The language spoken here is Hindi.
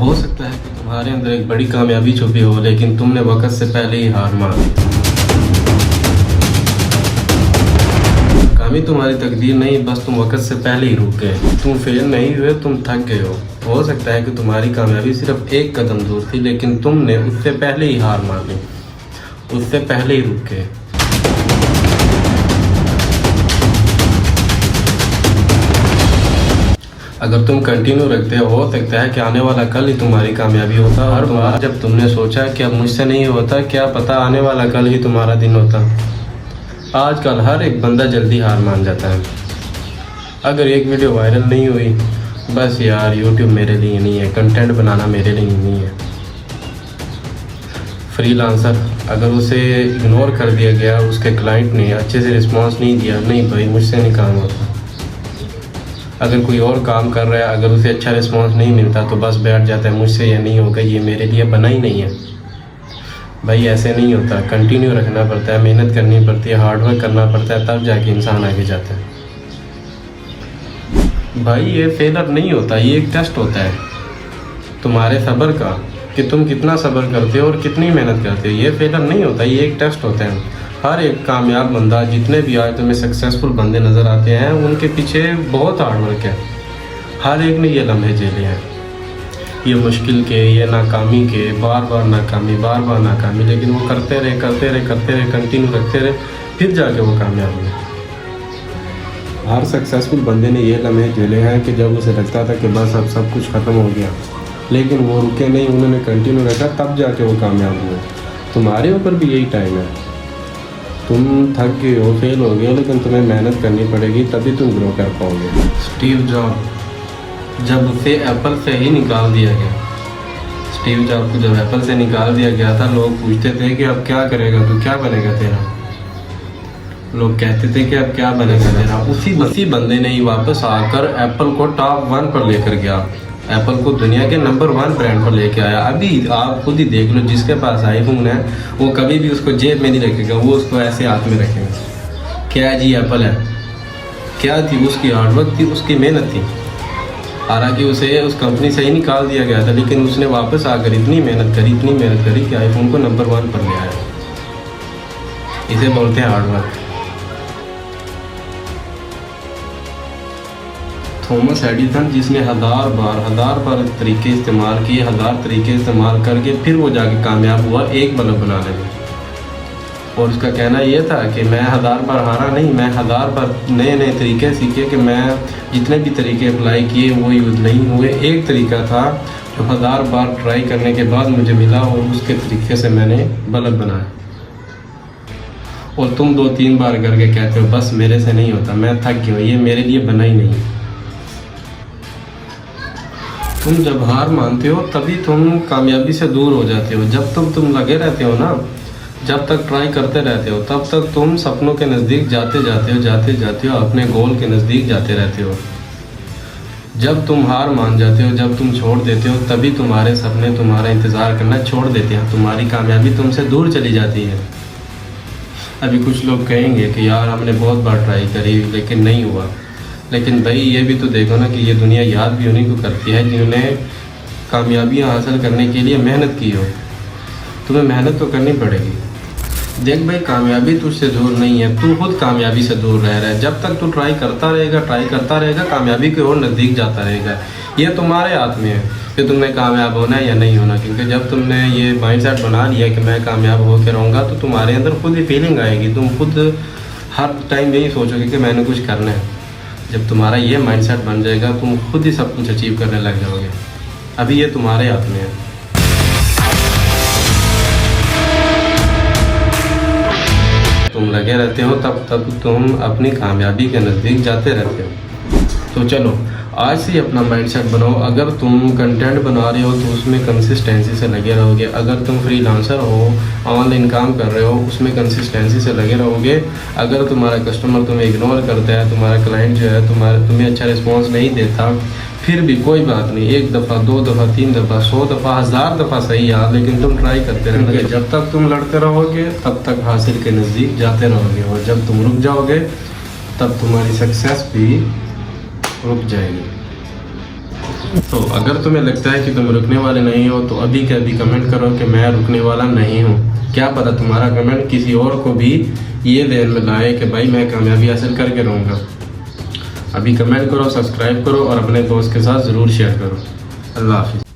हो सकता है कि तुम्हारे अंदर एक बड़ी कामयाबी छुपी हो, लेकिन तुमने वक्त से पहले ही हार मान ली। कामी तुम्हारी तकदीर नहीं, बस तुम वक्त से पहले ही रुक गए। तुम फेल नहीं हुए, तुम थक गए हो सकता है कि तुम्हारी कामयाबी सिर्फ एक कदम दूर थी, लेकिन तुमने उससे पहले ही हार मान ली, उससे पहले ही रुक गए। अगर तुम कंटिन्यू रखते हो सकता है कि आने वाला कल ही तुम्हारी कामयाबी होता। हर बार जब तुमने सोचा कि अब मुझसे नहीं होता, क्या पता आने वाला कल ही तुम्हारा दिन होता। आजकल हर एक बंदा जल्दी हार मान जाता है। अगर एक वीडियो वायरल नहीं हुई, बस यार यूट्यूब मेरे लिए नहीं है, कंटेंट बनाना मेरे लिए नहीं है। फ्रीलांसर अगर उसे इग्नोर कर दिया गया, उसके क्लाइंट ने अच्छे से रिस्पॉन्स नहीं दिया, नहीं भाई मुझसे नहीं काम होता। अगर कोई और काम कर रहा है, अगर उसे अच्छा रिस्पॉन्स नहीं मिलता तो बस बैठ जाता है, मुझसे ये नहीं होगा, ये मेरे लिए बना ही नहीं है। भाई ऐसे नहीं होता, कंटिन्यू रखना पड़ता है, मेहनत करनी पड़ती है, हार्डवर्क करना पड़ता है, तब जाके इंसान आगे जाता है। भाई ये फेलर नहीं होता, ये एक टेस्ट होता है तुम्हारे सब्र का, कि तुम कितना सब्र करते हो और कितनी मेहनत करते हो। ये फेलर नहीं होता, ये एक टेस्ट होता है। हर एक कामयाब बंदा, जितने भी आज तुम्हें सक्सेसफुल बंदे नज़र आते हैं, उनके पीछे बहुत हार्डवर्क है। हर एक ने ये लम्हे झेले हैं, ये मुश्किल के, ये नाकामी के, बार बार नाकामी, लेकिन वो करते रहे, कंटिन्यू रखते रहे, फिर जाके वो कामयाब हुए। हर सक्सेसफुल बंदे ने ये लम्हे झेले हैं कि जब उसे लगता था कि बस अब सब कुछ ख़त्म हो गया, लेकिन वो रुके नहीं, उन्होंने कंटिन्यू रखा, तब जाके वो कामयाब हुए। तुम्हारे ऊपर भी यही टाइम है। तुम थक गए हो, फेल हो गए, लेकिन तुम्हें मेहनत करनी पड़ेगी, तभी तुम ग्रो कर पाओगे। स्टीव जॉब, जब उसे एप्पल से ही निकाल दिया गया, स्टीव जॉब को जब एप्पल से निकाल दिया गया था, लोग पूछते थे कि अब क्या करेगा तू, क्या बनेगा तेरा। लोग कहते थे कि अब क्या बनेगा तेरा। उसी बंदे ने ही वापस आकर एप्पल को टॉप 1 पर लेकर गया, एप्पल को दुनिया के नंबर 1 ब्रांड पर लेके आया। अभी आप खुद ही देख लो, जिसके पास आईफोन है वो कभी भी उसको जेब में नहीं रखेगा, वो उसको ऐसे हाथ में रखेगा। क्या जी एप्पल है, क्या थी उसकी हार्डवर्क थी, उसकी मेहनत थी। हालांकि उसे उस कंपनी से ही निकाल दिया गया था, लेकिन उसने वापस आकर इतनी मेहनत करी कि आईफोन को नंबर 1 पर ले आया। इसे बोलते हैं हार्डवर्क। थॉमस एडिसन, जिसने हज़ार बार तरीके इस्तेमाल किए, 1000 तरीके इस्तेमाल करके फिर वो जाके कामयाब हुआ एक बल्ब बनाने में। और उसका कहना ये था कि मैं 1000 बार हारा नहीं, मैं 1000 बार नए तरीके सीखे, कि मैं जितने भी तरीके अप्लाई किए वो यूज़ नहीं हुए। एक तरीका था जो 1000 बार ट्राई करने के बाद मुझे मिला, और उसके तरीके से मैंने बल्ब बनाया। और तुम 2-3 बार करके कहते हो बस मेरे से नहीं होता, मैं थक गया, ये मेरे लिए बना ही नहीं। तुम जब हार मानते हो तभी तुम कामयाबी से दूर हो जाते हो। जब तक तुम लगे रहते हो ना, जब तक ट्राई करते रहते हो, तब तक तुम सपनों के नज़दीक जाते हो, अपने गोल के नज़दीक जाते रहते हो। जब तुम हार मान जाते हो, जब तुम छोड़ देते हो, तभी तुम्हारे सपने तुम्हारा इंतज़ार करना छोड़ देते हैं, तुम्हारी कामयाबी तुमसे दूर चली जाती है। अभी कुछ लोग कहेंगे कि यार हमने बहुत बार ट्राई करी लेकिन नहीं हुआ, लेकिन भाई ये भी तो देखो ना कि ये दुनिया याद भी उन्हीं को करती है जिन्होंने कामयाबियाँ हासिल करने के लिए मेहनत की हो। तुम्हें मेहनत तो करनी पड़ेगी। देख भाई, कामयाबी तुझसे दूर नहीं है, तू खुद कामयाबी से दूर रह रहा है। जब तक तू ट्राई करता रहेगा, कामयाबी की ओर नज़दीक जाता रहेगा। ये तुम्हारे हाथ में है कि तुमने कामयाब होना है या नहीं होना, क्योंकि जब तुमने ये माइंडसेट बना लिया कि मैं कामयाब होकर रहूँगा, तो तुम्हारे अंदर खुद ही फीलिंग आएगी, तुम खुद हर टाइम यही सोचोगे कि मैंने कुछ करना है। जब तुम्हारा ये माइंडसेट बन जाएगा, तुम खुद ही सब कुछ अचीव करने लग जाओगे। अभी ये तुम्हारे हाथ में है। तुम लगे रहते हो, तब तुम अपनी कामयाबी के नज़दीक जाते रहते हो। तो चलो आज से अपना माइंडसेट बनाओ। अगर तुम कंटेंट बना रहे हो तो उसमें कंसिस्टेंसी से लगे रहोगे। अगर तुम फ्रीलांसर हो, ऑनलाइन काम कर रहे हो, उसमें कंसिस्टेंसी से लगे रहोगे। अगर तुम्हारा कस्टमर तुम्हें इग्नोर करता है, तुम्हारा क्लाइंट जो है तुम्हें अच्छा रिस्पॉन्स नहीं देता, फिर भी कोई बात नहीं, 1 दफ़ा 2 दफ़ा 3 दफ़ा 100 दफ़ा 1000 दफ़ा सही यार, लेकिन तुम ट्राई करते रहोगे। जब तक तुम लड़ते रहोगे तब तक हासिल के नज़दीक जाते रहोगे, और जब तुम रुक जाओगे तब तुम्हारी सक्सेस भी रुक जाएगी। तो अगर तुम्हें लगता है कि तुम रुकने वाले नहीं हो तो अभी के अभी कमेंट करो कि मैं रुकने वाला नहीं हूँ। क्या पता तुम्हारा कमेंट किसी और को भी ये ध्यान में लाए कि भाई मैं कामयाबी हासिल करके रहूँगा। अभी कमेंट करो, सब्सक्राइब करो और अपने दोस्त के साथ ज़रूर शेयर करो। अल्लाह हाफिज़।